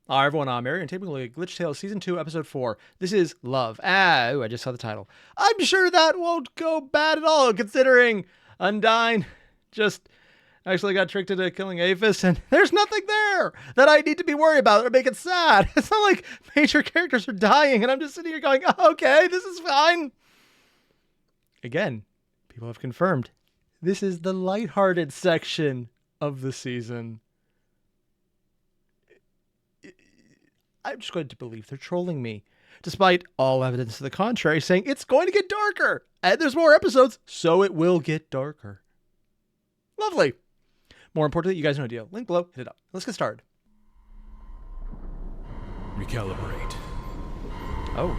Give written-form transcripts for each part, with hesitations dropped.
Hi everyone, I'm Airier, and typically Glitchtale Season 2, Episode 4. This is Love. I just saw the title. I'm sure that won't go bad at all, considering Undyne just actually got tricked into killing Aphis, and there's nothing there that I need to be worried about or make it sad. It's not like major characters are dying, and I'm just sitting here going, oh, okay, this is fine. Again, people have confirmed this is the lighthearted section of the season. I'm just going to believe they're trolling me, despite all evidence to the contrary saying it's going to get darker, and there's more episodes, so it will get darker. Lovely. More importantly, you guys know the deal. Link below, hit it up. Let's get started. Recalibrate. Oh.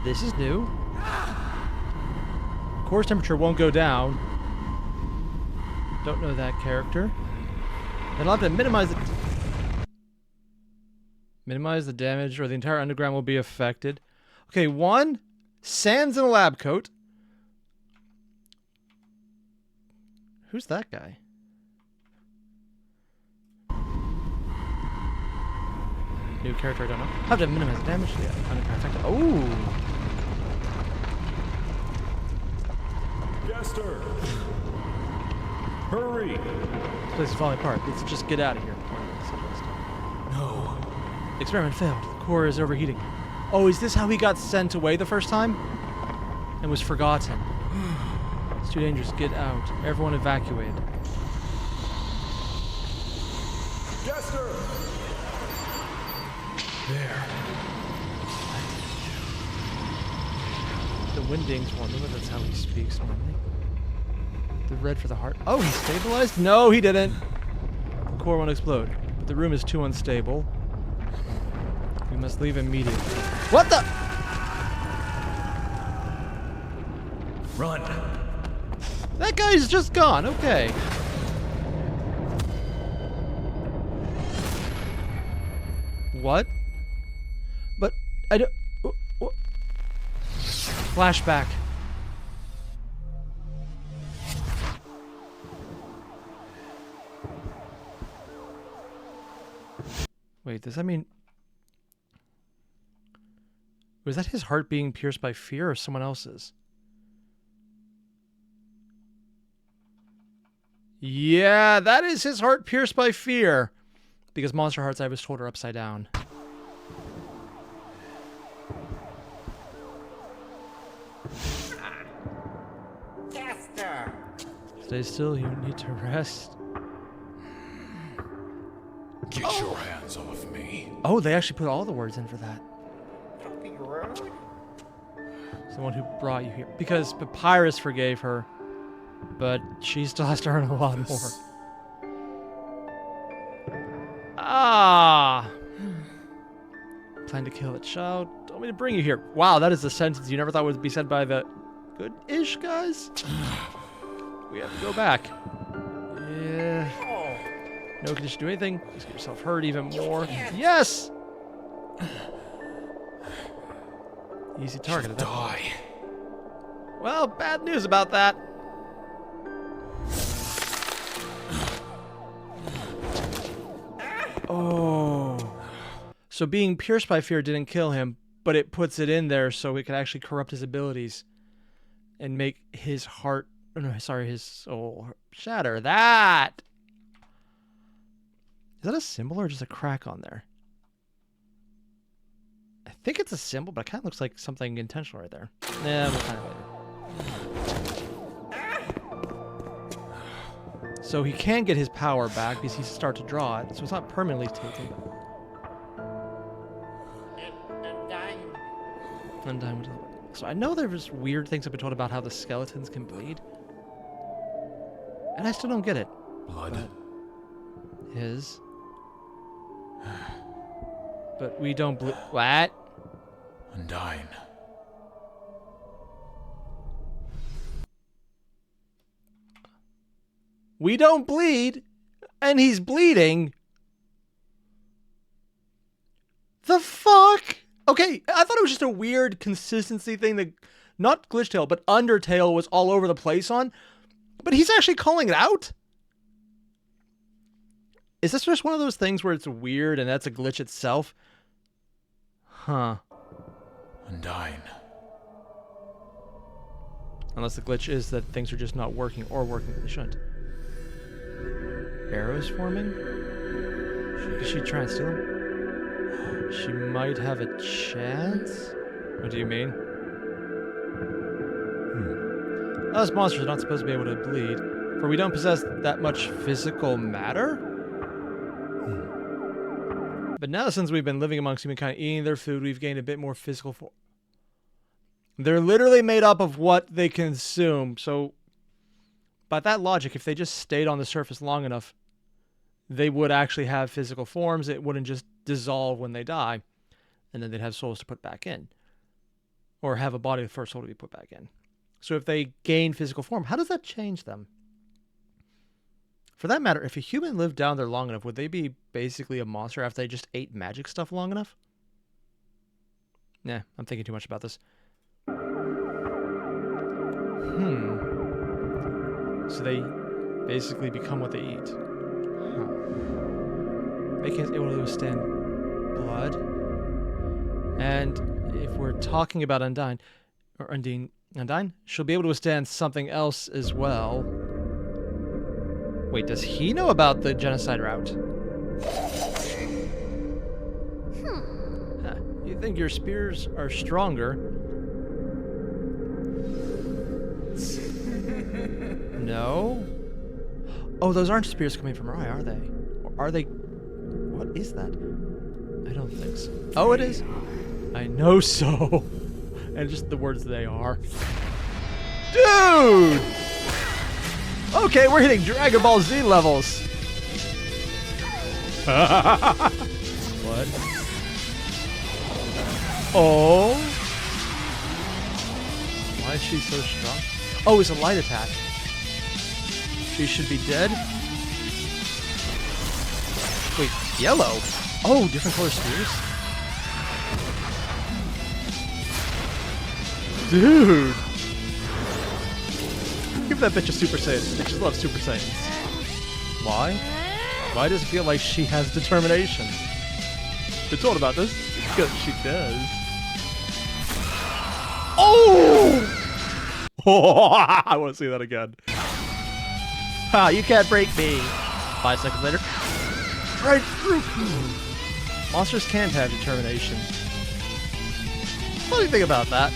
This is new. Core's temperature won't go down. Don't know that character. Then I'll have to minimize the damage, or the entire underground will be affected. Okay, one, Sans in a lab coat. Who's that guy? New character, I don't know. I have to minimize the damage. Yeah, underground affected. Oh! Jester! Hurry! This place is falling apart. Let's just get out of here. No. The experiment failed. The core is overheating. Oh, is this how he got sent away the first time? And was forgotten. It's too dangerous. Get out. Everyone evacuated. Jester! There. The windings one. Maybe that's how he speaks normally. The red for the heart. Oh, he stabilized? No, he didn't. The core won't explode. But the room is too unstable. We must leave immediately. What the? Run! That guy's just gone. Okay. What? But I don't. Flashback. Wait, does that mean... Was that his heart being pierced by fear or someone else's? Yeah, that is his heart pierced by fear. Because Monster Hearts, I was told, are upside down. Jester! Stay still, you need to rest. Get your hands off me. Oh, they actually put all the words in for that. Don't be rude. Someone who brought you here. Because Papyrus forgave her. But she still has to earn a lot more. Ah! Plan to kill a child. Told me to bring you here. Wow, that is a sentence you never thought would be said by the good-ish guys. We have to go back. Yeah. No condition to do anything. Just get yourself hurt even more. Yes! Easy target. Die. Well, bad news about that. Oh. So being pierced by fear didn't kill him, but it puts it in there so it could actually corrupt his abilities and make his heart, oh no, sorry, his soul shatter. That! Is that a symbol or just a crack on there? I think it's a symbol, but it kind of looks like something intentional right there. Yeah, we'll find it later. So he can get his power back because he starts to draw it, so it's not permanently taken. Undyne. So I know there's weird things I've been told about how the skeletons can bleed. And I still don't get it. Blood. His. But we don't bleed. What? Undyne. We don't bleed, and he's bleeding. The fuck? Okay, I thought it was just a weird consistency thing that not Glitchtale, but Undertale was all over the place on. But he's actually calling it out? Is this just one of those things where it's weird and that's a glitch itself? Huh. Undyne. Unless the glitch is that things are just not working or working when they shouldn't. Arrows forming? Is she trying to steal them? She might have a chance? What do you mean? Us monsters are not supposed to be able to bleed, for we don't possess that much physical matter? But now since we've been living amongst humankind, eating their food, we've gained a bit more physical form. They're literally made up of what they consume, so by that logic, if they just stayed on the surface long enough, they would actually have physical forms. It wouldn't just dissolve when they die, and then they'd have souls to put back in. Or have a body for a soul to be put back in. So if they gain physical form, how does that change them? For that matter, if a human lived down there long enough, would they be basically a monster after they just ate magic stuff long enough? Nah, I'm thinking too much about this. So they basically become what they eat. Huh. Making us able to withstand blood. And if we're talking about Undyne, or Undyne, she'll be able to withstand something else as well. Wait, does he know about the genocide route? You think your spears are stronger? No? Oh, those aren't spears coming from her eye, are they? Or are they... What is that? I don't think so. Oh, it is? I know so. And just the words they are. Dude! Okay, we're hitting Dragon Ball Z levels. What? Oh? Why is she so strong? Oh, it's a light attack. She should be dead. Wait, yellow? Oh, different color spears? Dude! Give that bitch a Super Saiyan. Bitches love Super Saiyans. Why? Why does it feel like she has determination? Been told about this? Because she does. Oh! I want to see that again. Ha, you can't break me. 5 seconds later. Right through. Monsters can't have determination. What do you think about that?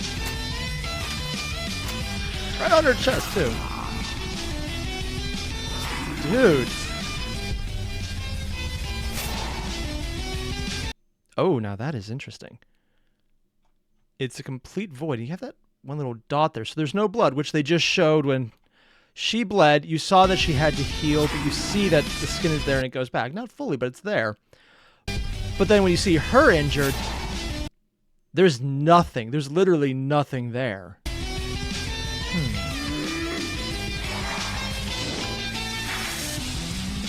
Right on her chest, too. Dude. Oh, now that is interesting. It's a complete void. You have that one little dot there. So there's no blood, which they just showed when she bled. You saw that she had to heal, but you see that the skin is there and it goes back. Not fully, but it's there. But then when you see her injured, there's nothing. There's literally nothing there.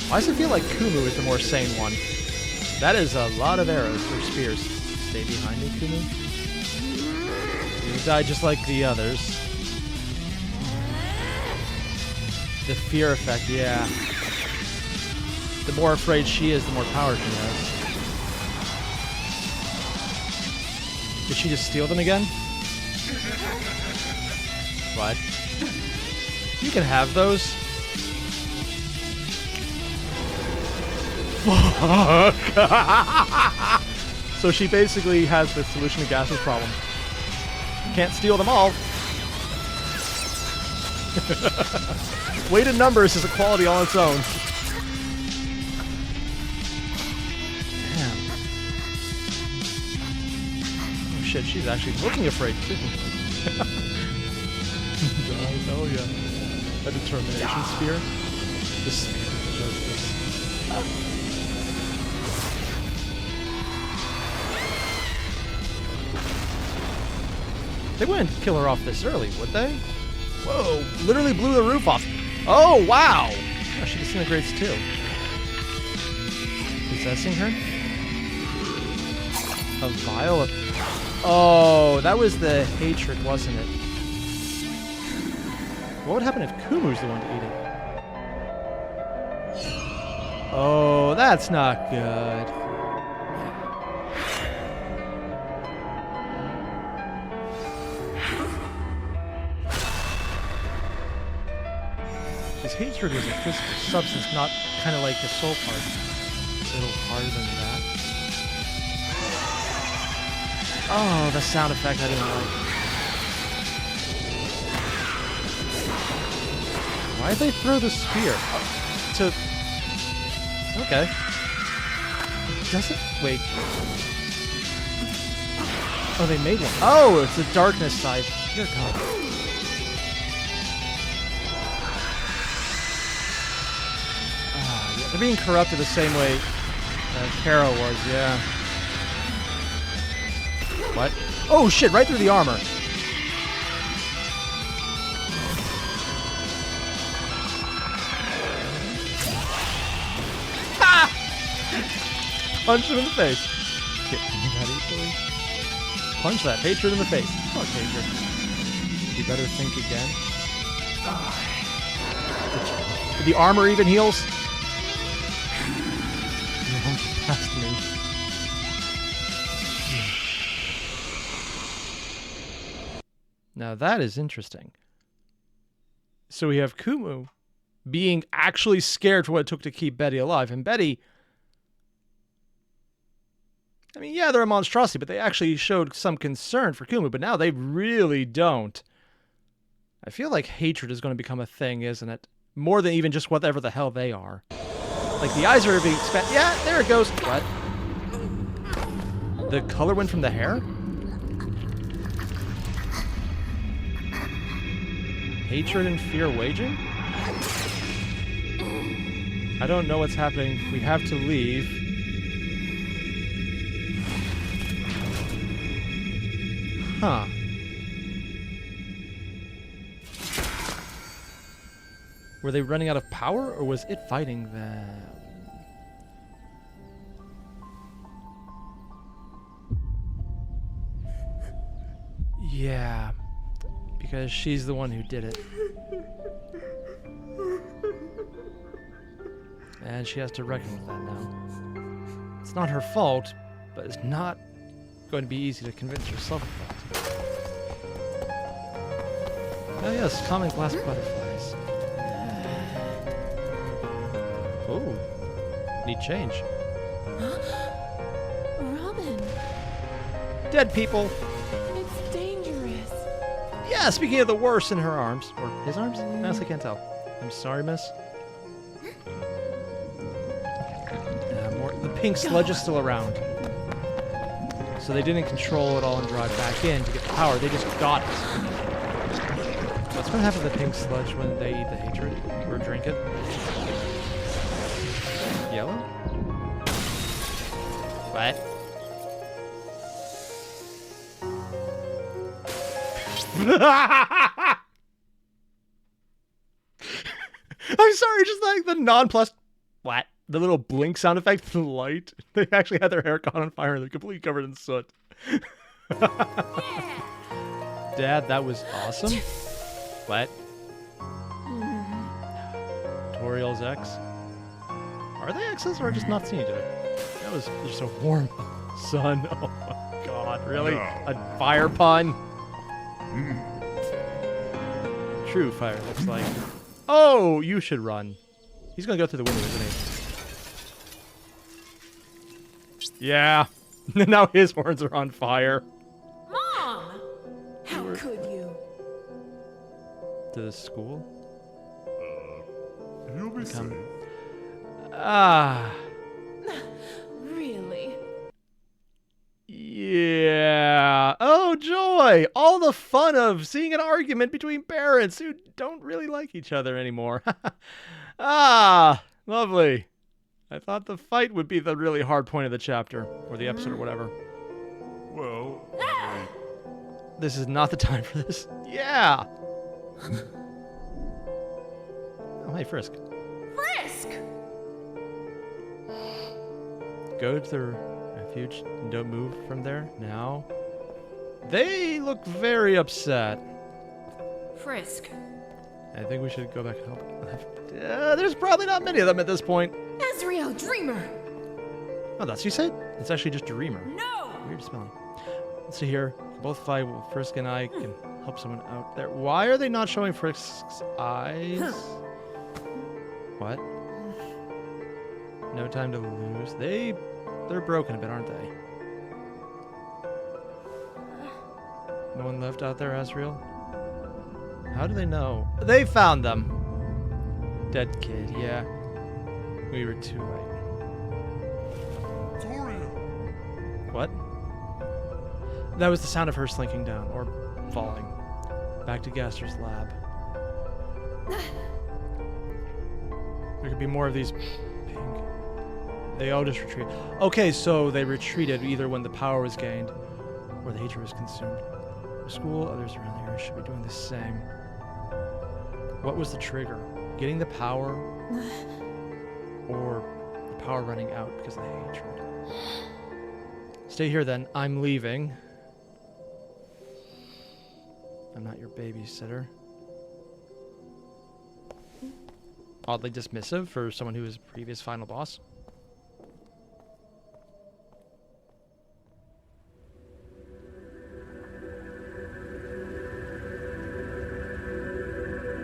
Why does it feel like Kumu is the more sane one? That is a lot of arrows or spears. Stay behind me, Kumu. You die just like the others. The fear effect, yeah. The more afraid she is, the more power she has. Did she just steal them again? What? You can have those. So she basically has the solution to Gas's problem. Can't steal them all. Weighted numbers is a quality on its own. Damn. Oh shit, she's actually looking afraid too. Oh yeah. A determination spear. The spear of justice. They wouldn't kill her off this early, would they? Whoa, literally blew the roof off. Oh, wow. Oh, she disintegrates too. Possessing her? A vial of... Oh, that was the hatred, wasn't it? What would happen if Kumu's the one to eat it? Oh, that's not good. His hatred was a physical substance, not kind of like the soul part. A little harder than that. Oh, the sound effect I didn't like. Why'd they throw the spear? Okay. Does it? Wait. Oh, they made one. Oh, it's the darkness side. Dear God. Yeah, they're being corrupted the same way Kara was, yeah. What? Oh, shit, right through the armor. Punch him in the face. Get that easily. Punch that hatred in the face. Fuck hatred. You better think again. The armor even heals. No, past me. Now that is interesting. So we have Kumu being actually scared for what it took to keep Betty alive, and Betty. I mean, yeah, they're a monstrosity, but they actually showed some concern for Kumu, but now they really don't. I feel like hatred is going to become a thing, isn't it? More than even just whatever the hell they are. Like, the eyes are being expanded. Yeah, there it goes. What? The color went from the hair? Hatred and fear waging? I don't know what's happening. We have to leave. Huh. Were they running out of power, or was it fighting them? Yeah. Because she's the one who did it. And she has to reckon with that now. It's not her fault, but it's not going to be easy to convince yourself of that. Oh yes, common glass butterflies. Oh, neat change. Robin, Dead people. it's dangerous. Yeah, speaking of the worst, in her arms. Or his arms? I honestly can't tell. I'm sorry, miss. More. The pink sludge is still around. So they didn't control it all and drive back in to get the power. They just got it. What's going to happen to the pink sludge when they eat the hatred? Or drink it? Yellow? What? I'm sorry, just like the nonplussed. What? The little blink sound effect for the light. They actually had their hair caught on fire and they're completely covered in soot. Dad, that was awesome. What? Toriel's ex? Are they exes or just not seeing each other? That was just a warm sun. Oh my god, really? No. A fire pun? True fire looks like. Oh, you should run. He's gonna go through the window, isn't he? Yeah. Now his horns are on fire. Mom! How could you? To the school? You'll be safe. Ah. Really? Yeah. Oh, joy. All the fun of seeing an argument between parents who don't really like each other anymore. Ah, lovely. I thought the fight would be the really hard point of the chapter, or the episode, or whatever. Well, This is not the time for this. Yeah. Oh, hey, Frisk. Frisk! Go to the refuge and don't move from there now. They look very upset. Frisk. I think we should go back and help. There's probably not many of them at this point. Ezreal, dreamer! Oh, that's what you said? It's actually just Dreamer. No! Weird spelling. Let's see here. Both fight. Frisk and I can help someone out there. Why are they not showing Frisk's eyes? What? No time to lose. They're broken a bit, aren't they? No one left out there, Ezreal? How do they know? They found them. Dead kid, yeah. We were too late. What? That was the sound of her slinking down, or falling. Back to Gaster's lab. There could be more of these pink. They all just retreat. Okay, so they retreated either when the power was gained, or the hatred was consumed. The school, others around the area should be doing the same. What was the trigger? Getting the power, or the power running out because of the hatred? Stay here then. I'm leaving. I'm not your babysitter. Oddly dismissive for someone who was a previous final boss.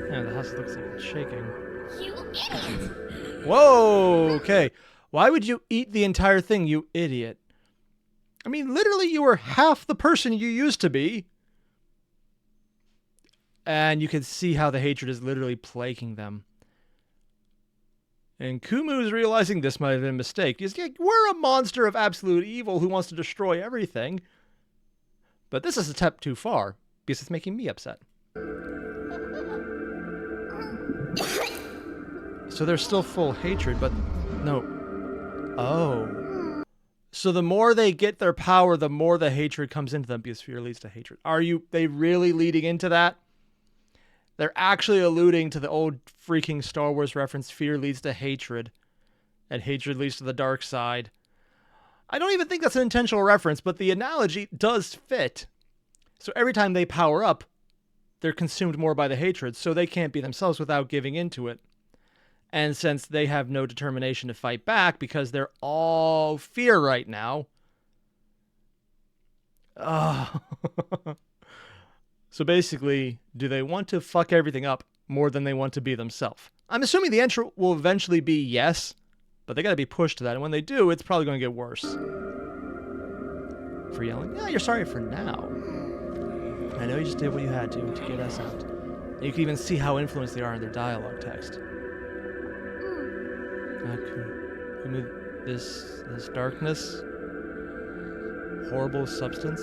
And the house looks like it's shaking. You idiot! Whoa! Okay. Why would you eat the entire thing, you idiot? I mean, literally, you were half the person you used to be. And you can see how the hatred is literally plaguing them. And Kumu's realizing this might have been a mistake. He's like, we're a monster of absolute evil who wants to destroy everything. But this is a step too far, because it's making me upset. So they're still full hatred, but no. Oh. So the more they get their power, the more the hatred comes into them, because fear leads to hatred. Are they really leading into that? They're actually alluding to the old freaking Star Wars reference, fear leads to hatred, and hatred leads to the dark side. I don't even think that's an intentional reference, but the analogy does fit. So every time they power up, they're consumed more by the hatred, so they can't be themselves without giving into it. And since they have no determination to fight back because they're all fear right now. So basically, do they want to fuck everything up more than they want to be themselves? I'm assuming the answer will eventually be yes, but they got to be pushed to that. And when they do, it's probably going to get worse. For yelling, yeah, you're sorry for now. I know you just did what you had to get us out. And you can even see how influenced they are in their dialogue text. This darkness, horrible substance.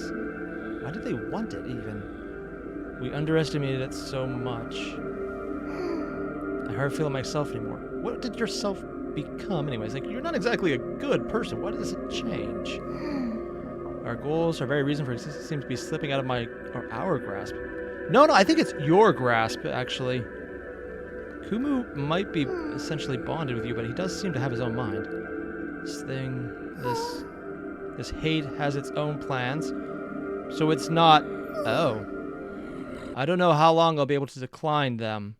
Why did they want it even? We underestimated it so much. I hardly feel it myself anymore. What did yourself become anyways? Like, you're not exactly a good person. Why does it change? Our goals, our very reason for existence seems to be slipping out of our grasp. No, I think it's your grasp, actually. Kumu might be essentially bonded with you, but he does seem to have his own mind. This hate has its own plans. So it's not... Oh. I don't know how long I'll be able to decline them.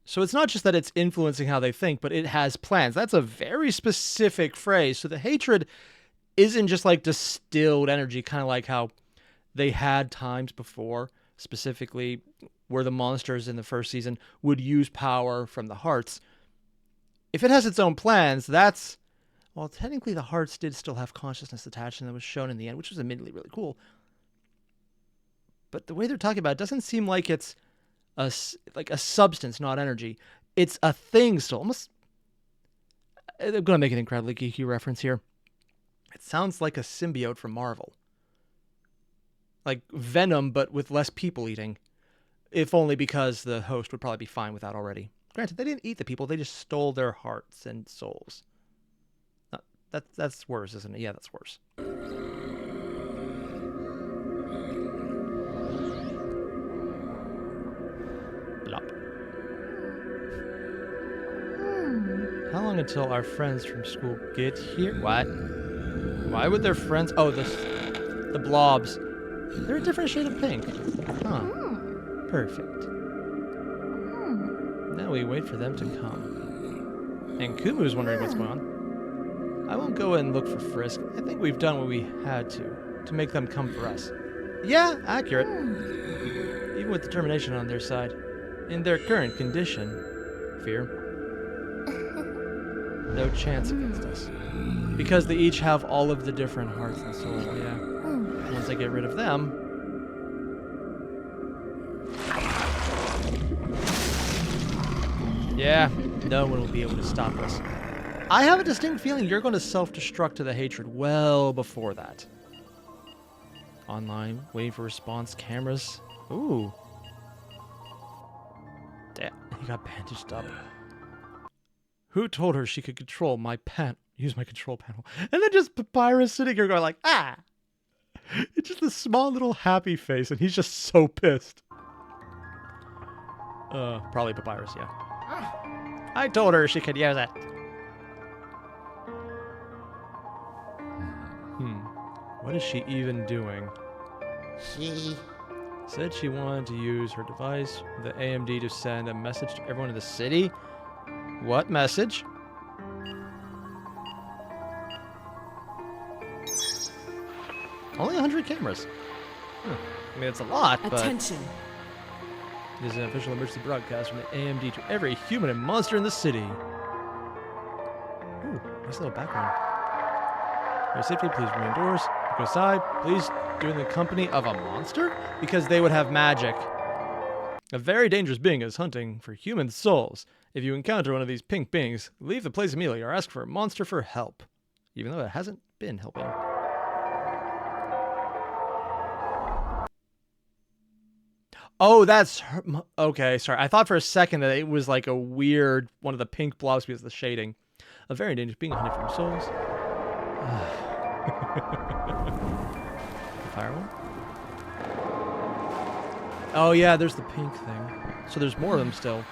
So it's not just that it's influencing how they think, but it has plans. That's a very specific phrase. So the hatred isn't just like distilled energy, kind of like how they had times before, specifically where the monsters in the first season would use power from the hearts. If it has its own plans, that's... Well, technically the hearts did still have consciousness attached, and that was shown in the end, which was admittedly really cool. But the way they're talking about it doesn't seem like it's like a substance, not energy. It's a thing still. Almost... I'm going to make an incredibly geeky reference here. It sounds like a symbiote from Marvel. Like Venom, but with less people eating. If only because the host would probably be fine with that already. Granted, they didn't eat the people. They just stole their hearts and souls. That's worse, isn't it? Yeah, that's worse. Blop. How long until our friends from school get here? What? Why would their friends... Oh, the blobs. They're a different shade of pink. Huh. Perfect. Now we wait for them to come. And Kumu's wondering what's going on. I won't go and look for Frisk. I think we've done what we had to make them come for us. Yeah, accurate. Even with determination on their side. In their current condition, fear. No chance against us. Because they each have all of the different hearts and souls, yeah. Once I get rid of them... Yeah, no one will be able to stop us. I have a distinct feeling you're going to self-destruct to the hatred well before that. Online, waiting for response, cameras. Ooh. Damn, he got bandaged up. Who told her she could control my use my control panel? And then just Papyrus sitting here going like, ah! It's just a small little happy face, and he's just so pissed. Probably Papyrus, yeah. I told her she could use it. What is she even doing? She Said she wanted to use her device, the AMD, to send a message to everyone in the city. What message? Only 100 cameras. I mean, it's a lot, but... Attention. It is an official emergency broadcast from the AMD to every human and monster in the city. Ooh, nice little background. For your safety, please remain indoors. Go aside. Please do in the company of a monster? Because they would have magic. A very dangerous being is hunting for human souls. If you encounter one of these pink beings, leave the place immediately or ask for a monster for help. Even though it hasn't been helping. Oh, that's her. Okay, sorry. I thought for a second that it was like a weird one of the pink blobs because of the shading. A very dangerous being hunting for souls. The fire one? Oh yeah, there's the pink thing. So there's more of them still.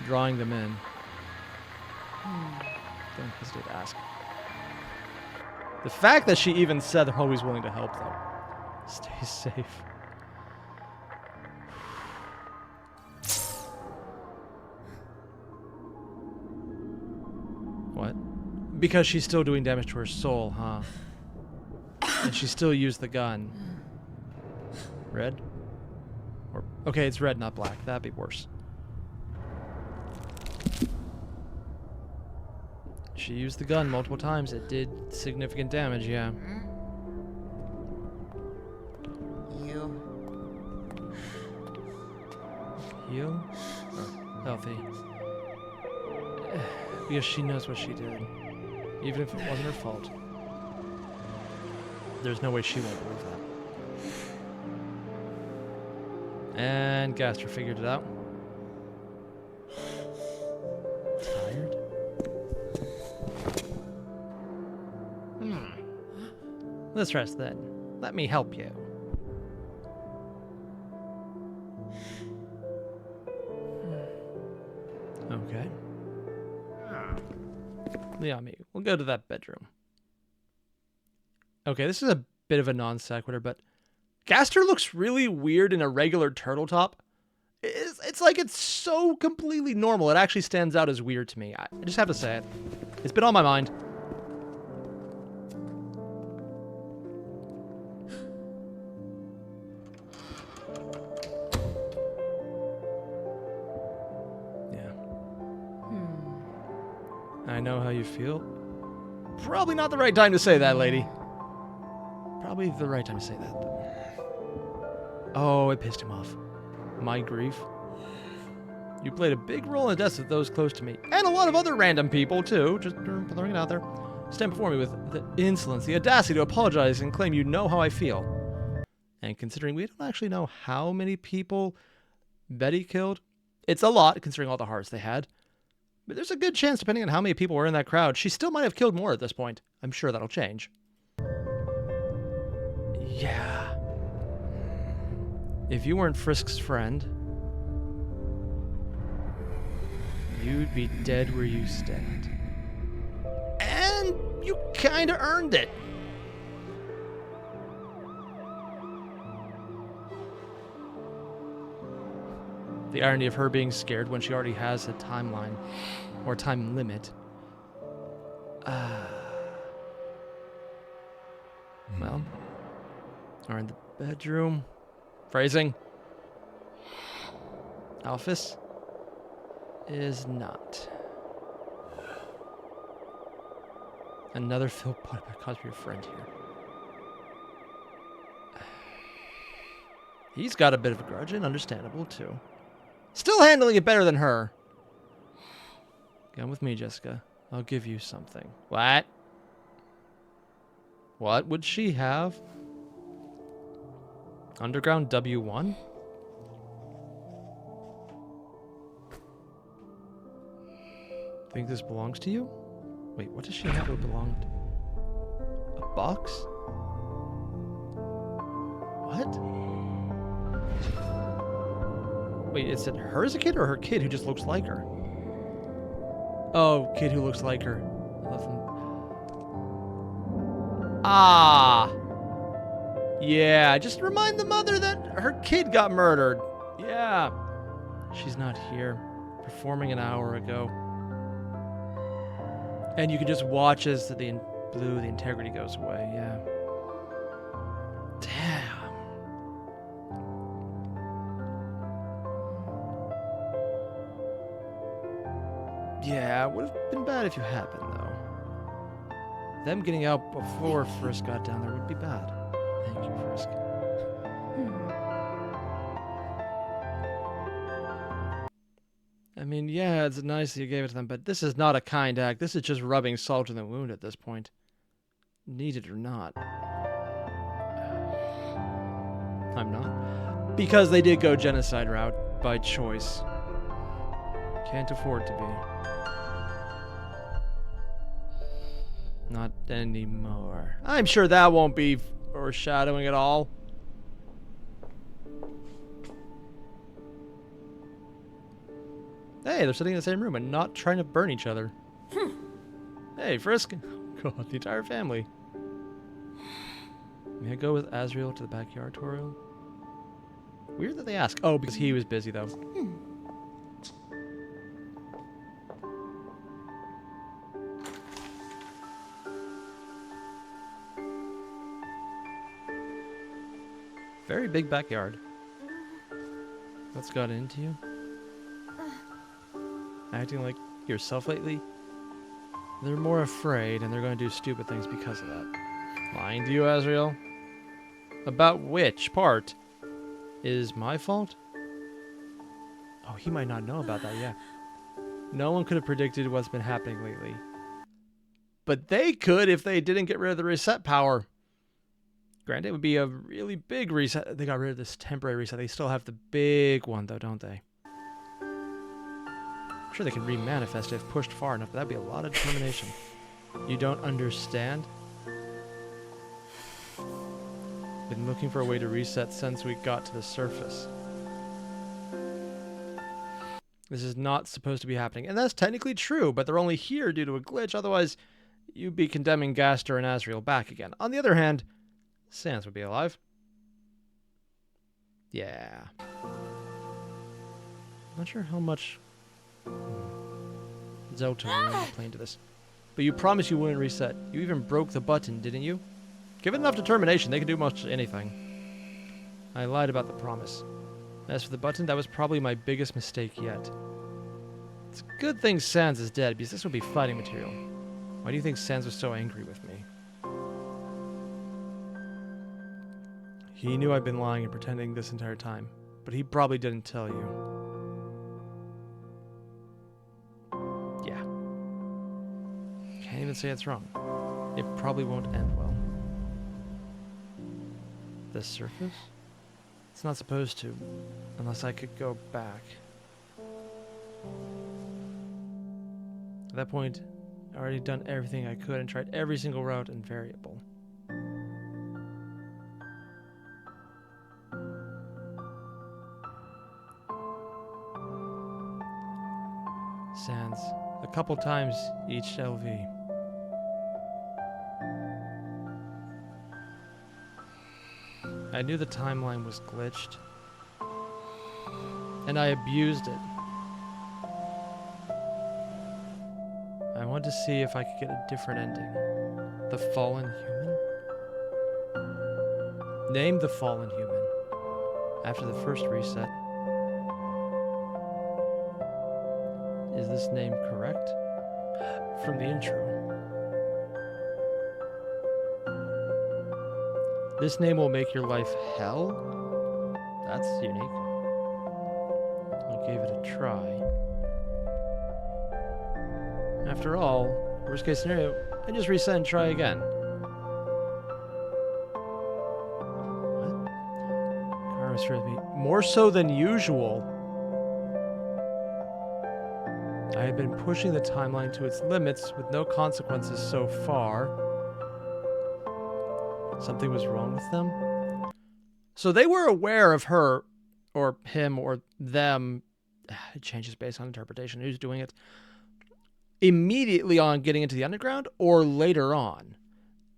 Drawing them in. Don't hesitate to ask. The fact that she even said they're always willing to help, though. Stay safe. What? Because she's still doing damage to her soul, huh? And she still used the gun. Red? Or okay, it's red, not black. That'd be worse. She used the gun multiple times. It did significant damage, yeah. You. Heal? Or healthy? Because she knows what she did. Even if it wasn't her fault. There's no way she won't believe that. And Gaster figured it out. Tired? Let's rest then. Let me help you. Okay. Yeah, me. We'll go to that bedroom. Okay, this is a bit of a non sequitur, but Gaster looks really weird in a regular turtle top. It's like it's so completely normal. It actually stands out as weird to me. I just have to say it. It's been on my mind. Yeah. I know how you feel. Probably not the right time to say that, lady. Probably the right time to say that, though. Oh, it pissed him off. My grief. You played a big role in the deaths of those close to me. And a lot of other random people, too. Just throwing it out there. Stand before me with the insolence, the audacity to apologize and claim you know how I feel. And considering we don't actually know how many people Betty killed, it's a lot, considering all the hearts they had. But there's a good chance, depending on how many people were in that crowd, she still might have killed more at this point. I'm sure that'll change. Yeah. If you weren't Frisk's friend, you'd be dead where you stand. And you kinda earned it. The irony of her being scared when she already has a timeline. or time limit. Well, or in the bedroom. Phrasing. Alphys is not. Another filled body by cause for your friend here. He's got a bit of a grudge, and understandable too. Still handling it better than her. Come with me, Jessica. I'll give you something. What? What would she have? Underground W1? Think this belongs to you? Wait, what does she have that belonged? A box? What? Wait, is it her as a kid or her kid who just looks like her? Oh, kid who looks like her. Ah! Yeah, just remind the mother that her kid got murdered. Yeah. She's not here. Performing an hour ago. And you can just watch as the integrity goes away. Yeah. Damn. Yeah, it would have been bad if you had been, though. Them getting out before Frisk got down there would be bad. Thank you, Frisk. I mean, yeah, it's nice that you gave it to them, but this is not a kind act. This is just rubbing salt in the wound at this point. Needed or not. I'm not. Because they did go genocide route by choice. Can't afford to be. Not anymore. I'm sure that won't be foreshadowing at all. Hey, they're sitting in the same room and not trying to burn each other. Hey, Frisk. God, the entire family. May I go with Asriel to the backyard tutorial? Weird that they ask. Oh, because he was busy, though. Very big backyard. What's got into you? Acting like yourself lately? They're more afraid and they're going to do stupid things because of that. Lying to you, Asriel? About which part? Is my fault? Oh, he might not know about that, yeah. No one could have predicted what's been happening lately. But they could if they didn't get rid of the reset power. Granted, it would be a really big reset. They got rid of this temporary reset. They still have the big one, though, don't they? I'm sure they can remanifest it if pushed far enough, but that'd be a lot of determination. You don't understand? Been looking for a way to reset since we got to the surface. This is not supposed to be happening. And that's technically true, but they're only here due to a glitch. Otherwise, you'd be condemning Gaster and Asriel back again. On the other hand, Sans would be alive. Yeah. Not sure how much Zelda will play into this. But you promised you wouldn't reset. You even broke the button, didn't you? Given enough determination, they can do much anything. I lied about the promise. As for the button, that was probably my biggest mistake yet. It's a good thing Sans is dead, because this would be fighting material. Why do you think Sans was so angry with me? He knew I'd been lying and pretending this entire time, but he probably didn't tell you. Yeah. Can't even say it's wrong. It probably won't end well. The surface? It's not supposed to, unless I could go back. At that point, I already done everything I could and tried every single route and variable. Sans, a couple times each LV. I knew the timeline was glitched, and I abused it. wanted to see if I could get a different ending. The fallen human? Name the fallen human. After the first reset. Is this name correct? From the intro. This name will make your life hell? That's unique. I gave it a try. After all, worst case scenario, I just reset and try again. What? Karma's with me. More so than usual. I have been pushing the timeline to its limits with no consequences so far. Something was wrong with them? So they were aware of her, or him, or them. It changes based on interpretation. Who's doing it? Immediately on getting into the underground, or later on?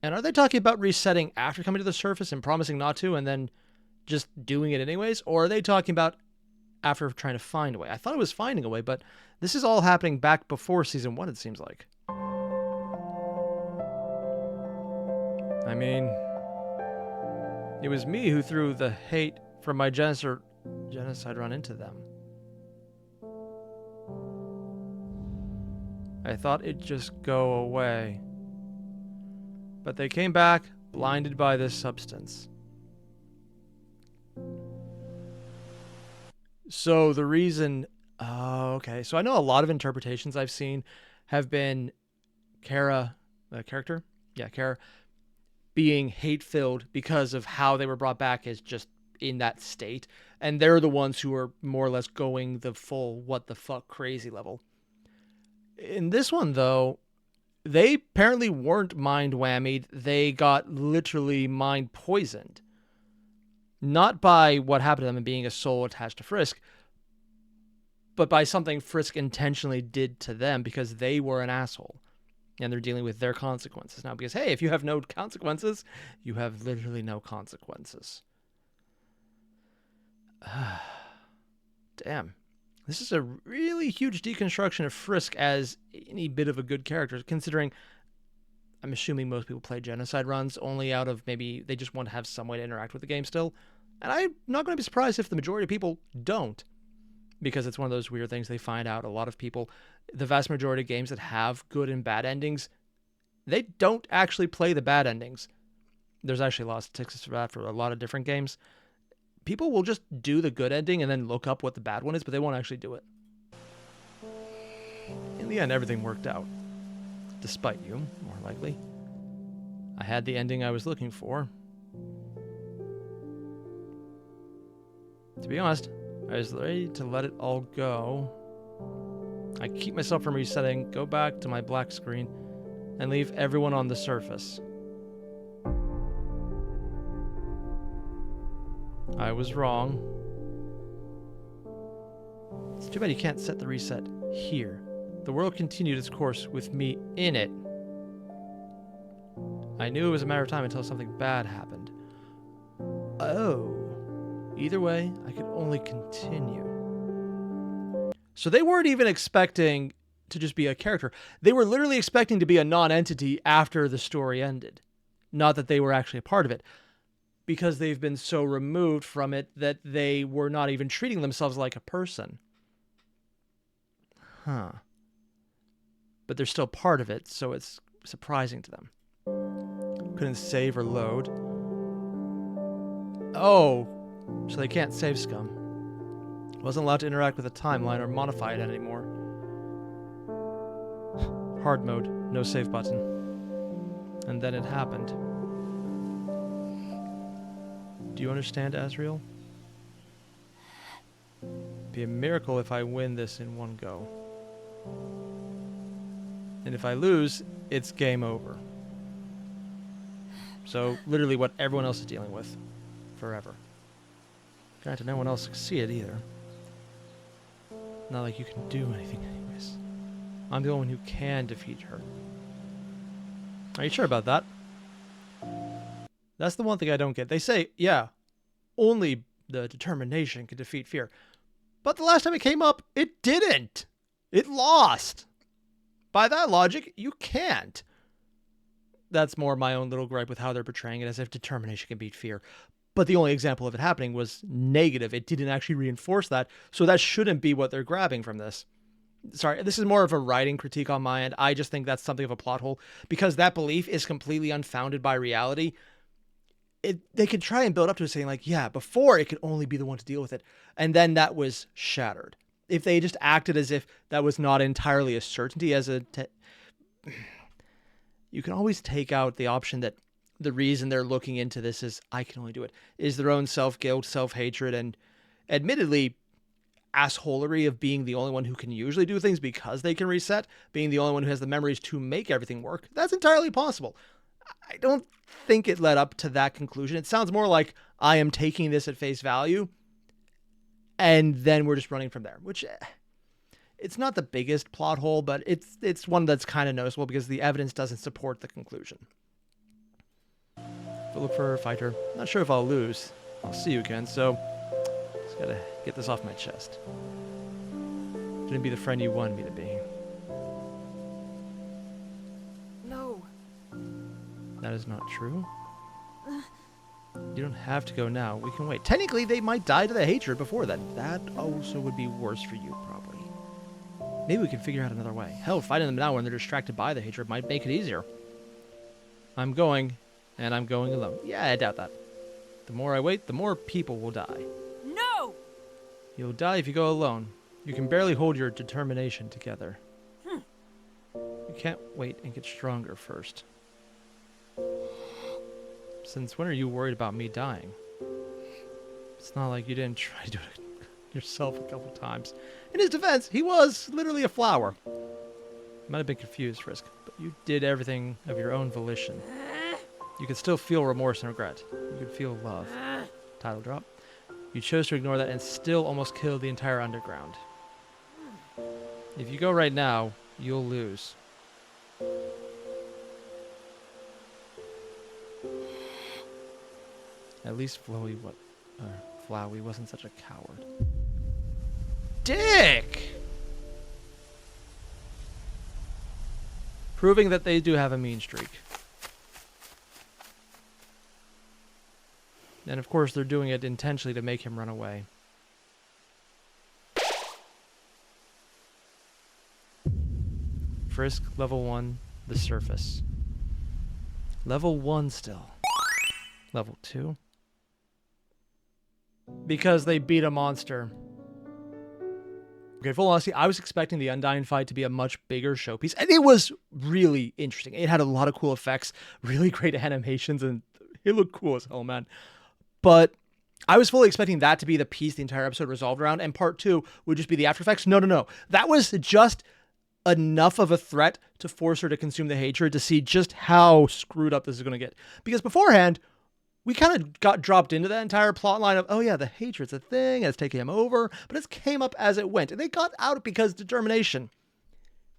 And are they talking about resetting after coming to the surface and promising not to, and then just doing it anyways? Or are they talking about after trying to find a way? I thought it was finding a way, but this is all happening back before season 1, it seems like. I mean, it was me who threw the hate from my genocide run into them. I thought it'd just go away. But they came back, blinded by this substance. So the reason... Oh, okay. So I know a lot of interpretations I've seen have been Kara, the character? Yeah, Kara, being hate-filled because of how they were brought back as just in that state. And they're the ones who are more or less going the full what the fuck crazy level. In this one, though, they apparently weren't mind whammied. They got literally mind poisoned. Not by what happened to them and being a soul attached to Frisk, but by something Frisk intentionally did to them because they were an asshole. And they're dealing with their consequences now. Because, hey, if you have no consequences, you have literally no consequences. Damn. This is a really huge deconstruction of Frisk as any bit of a good character, considering I'm assuming most people play genocide runs only out of maybe they just want to have some way to interact with the game still. And I'm not going to be surprised if the majority of people don't, because it's one of those weird things they find out. A lot of people, the vast majority of games that have good and bad endings, they don't actually play the bad endings. There's actually a lot of statistics for that for a lot of different games. People will just do the good ending and then look up what the bad one is, but they won't actually do it. In the end, everything worked out. Despite you, more likely. I had the ending I was looking for. To be honest, I was ready to let it all go. I keep myself from resetting, go back to my black screen, and leave everyone on the surface. I was wrong. It's too bad you can't set the reset here. The world continued its course with me in it. I knew it was a matter of time until something bad happened. Oh. Either way, I could only continue. So they weren't even expecting to just be a character. They were literally expecting to be a non-entity after the story ended. Not that they were actually a part of it. Because they've been so removed from it that they were not even treating themselves like a person. Huh. But they're still part of it, so it's surprising to them. Couldn't save or load. Oh, so they can't save scum. Wasn't allowed to interact with the timeline or modify it anymore. Hard mode, no save button. And then it happened. Do you understand, Asriel? Be a miracle if I win this in one go. And if I lose, it's game over. So, literally what everyone else is dealing with. Forever. Granted, no one else succeeded either. Not like you can do anything anyways. I'm the only one who can defeat her. Are you sure about that? That's the one thing I don't get. They say, yeah, only the determination can defeat fear. But the last time it came up, it didn't. It lost. by that logic, you can't. That's more my own little gripe with how they're portraying it, as if determination can beat fear. But the only example of it happening was negative. It didn't actually reinforce that, so that shouldn't be what they're grabbing from this. Sorry, this is more of a writing critique on my end. I just think that's something of a plot hole, because that belief is completely unfounded by reality. They could try and build up to it saying, like, yeah, before it could only be the one to deal with it, and then that was shattered. If they just acted as if that was not entirely a certainty you can always take out the option that the reason they're looking into this is, I can only do it, is their own self-guilt, self-hatred, and admittedly assholery of being the only one who can usually do things because they can reset, being the only one who has the memories to make everything work. That's entirely possible. I don't think it led up to that conclusion. It sounds more like I am taking this at face value, and then we're just running from there, which it's not the biggest plot hole, but it's one that's kind of noticeable because the evidence doesn't support the conclusion. We'll look for a fighter. Not sure if I'll lose. I'll see you again, so just gotta get this off my chest. Didn't be the friend you wanted me to be. No. That is not true. You don't have to go now. We can wait. Technically, they might die to the hatred before then. That also would be worse for you, probably. Maybe we can figure out another way. Hell, fighting them now when they're distracted by the hatred might make it easier. I'm going, and I'm going alone. Yeah, I doubt that. The more I wait, the more people will die. No! You'll die if you go alone. You can barely hold your determination together. You can't wait and get stronger first. Since when are you worried about me dying? It's not like you didn't try to do it yourself a couple times. In his defense, he was literally a flower. You might have been confused, Frisk, but you did everything of your own volition. You could still feel remorse and regret. You could feel love. Title drop. You chose to ignore that and still almost killed the entire underground. If you go right now, you'll lose. At least Flowey wasn't such a coward. Dick! Proving that they do have a mean streak. And of course they're doing it intentionally to make him run away. Frisk, level 1, the surface. Level 1 still. Level 2. Because they beat a monster. Okay, full honesty, I was expecting the Undyne fight to be a much bigger showpiece, and it was really interesting. It had a lot of cool effects, really great animations, and it looked cool as hell, man. But I was fully expecting that to be the piece the entire episode resolved around, and part 2 would just be the after effects. No. That was just enough of a threat to force her to consume the hatred to see just how screwed up this is going to get. Because beforehand, we kind of got dropped into that entire plot line of, oh yeah, the hatred's a thing, and it's taking him over, but it came up as it went, and they got out because determination.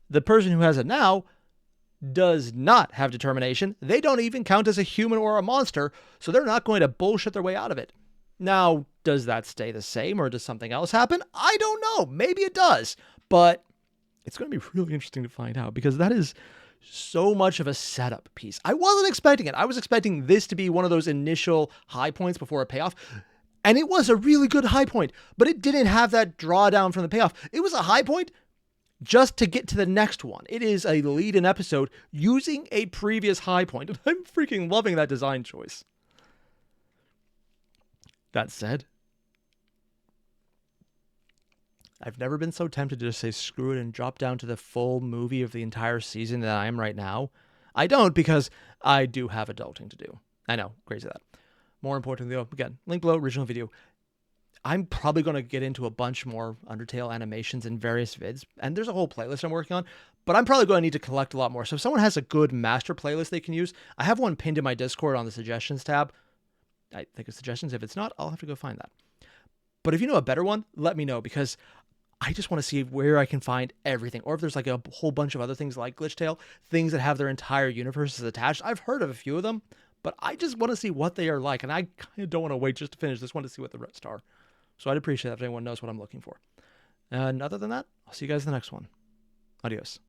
The person who has it now does not have determination. They don't even count as a human or a monster, so they're not going to bullshit their way out of it. Now, does that stay the same, or does something else happen? I don't know. Maybe it does, but it's going to be really interesting to find out, because that is so much of a setup piece. I wasn't expecting it. I was expecting this to be one of those initial high points before a payoff. And it was a really good high point, but it didn't have that drawdown from the payoff. It was a high point just to get to the next one. It is a lead-in episode using a previous high point. And I'm freaking loving that design choice. That said, I've never been so tempted to just say screw it and drop down to the full movie of the entire season that I am right now. I don't, because I do have adulting to do. I know, crazy that. More importantly, though, again, link below, original video. I'm probably going to get into a bunch more Undertale animations in various vids, and there's a whole playlist I'm working on, but I'm probably going to need to collect a lot more. So if someone has a good master playlist they can use, I have one pinned in my Discord on the suggestions tab. I think it's suggestions. If it's not, I'll have to go find that. But if you know a better one, let me know, because I just want to see where I can find everything, or if there's like a whole bunch of other things like Glitchtale, things that have their entire universes attached. I've heard of a few of them, but I just want to see what they are like, and I kind of don't want to wait just to finish this one to see what the rest are. So I'd appreciate that if anyone knows what I'm looking for. And other than that, I'll see you guys in the next one. Adios.